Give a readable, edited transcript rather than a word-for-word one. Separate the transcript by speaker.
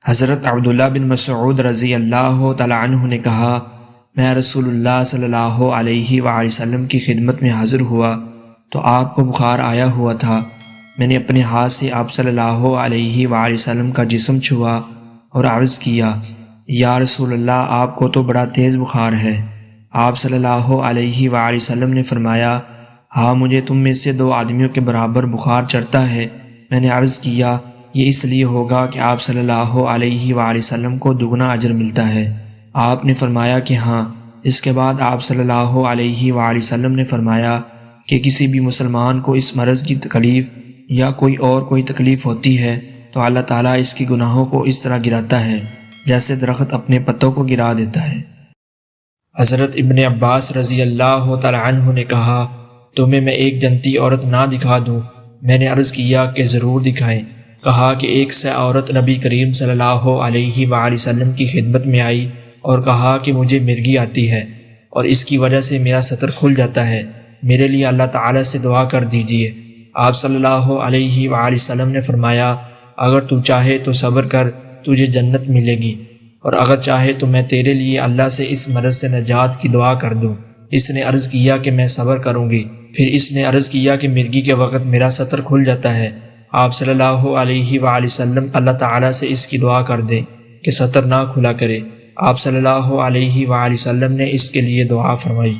Speaker 1: حضرت عبداللہ بن مسعود رضی اللہ تعالیٰ عنہ نے کہا، میں رسول اللہ صلی اللہ علیہ وآلہ وسلم کی خدمت میں حاضر ہوا تو آپ کو بخار آیا ہوا تھا۔ میں نے اپنے ہاتھ سے آپ صلی اللہ علیہ وآلہ وسلم کا جسم چھوا اور عرض کیا، یا رسول اللہ، آپ کو تو بڑا تیز بخار ہے۔ آپ صلی اللہ علیہ وآلہ وسلم نے فرمایا، ہاں، مجھے تم میں سے 2 آدمیوں کے برابر بخار چڑھتا ہے۔ میں نے عرض کیا، یہ اس لیے ہوگا کہ آپ صلی اللہ علیہ وآلہ وسلم کو دگنا اجر ملتا ہے۔ آپ نے فرمایا کہ ہاں۔ اس کے بعد آپ صلی اللہ علیہ وآلہ وسلم نے فرمایا کہ کسی بھی مسلمان کو اس مرض کی تکلیف یا کوئی تکلیف ہوتی ہے تو اللہ تعالیٰ اس کی گناہوں کو اس طرح گراتا ہے جیسے درخت اپنے پتوں کو گرا دیتا ہے۔ حضرت ابن عباس رضی اللہ تعالیٰ عنہ نے کہا، تمہیں میں ایک جنتی عورت نہ دکھا دوں؟ میں نے عرض کیا کہ ضرور دکھائیں۔ کہا کہ ایک سہ عورت نبی کریم صلی اللہ علیہ وآلہ وسلم کی خدمت میں آئی اور کہا کہ مجھے مرگی آتی ہے اور اس کی وجہ سے میرا سطر کھل جاتا ہے، میرے لیے اللہ تعالیٰ سے دعا کر دیجئے۔ آپ صلی اللہ علیہ وآلہ وسلم نے فرمایا، اگر تو چاہے تو صبر کر، تجھے جنت ملے گی، اور اگر چاہے تو میں تیرے لیے اللہ سے اس مرض سے نجات کی دعا کر دوں۔ اس نے عرض کیا کہ میں صبر کروں گی۔ پھر اس نے عرض کیا کہ مرگی کے وقت میرا سطر کھل جاتا ہے۔ آپ صلی اللہ علیہ وآلہ وسلم اللہ تعالیٰ سے اس کی دعا کر دیں کہ سطر نہ کھلا کرے۔ آپ صلی اللہ علیہ وآلہ وسلم نے اس کے لیے دعا فرمائی۔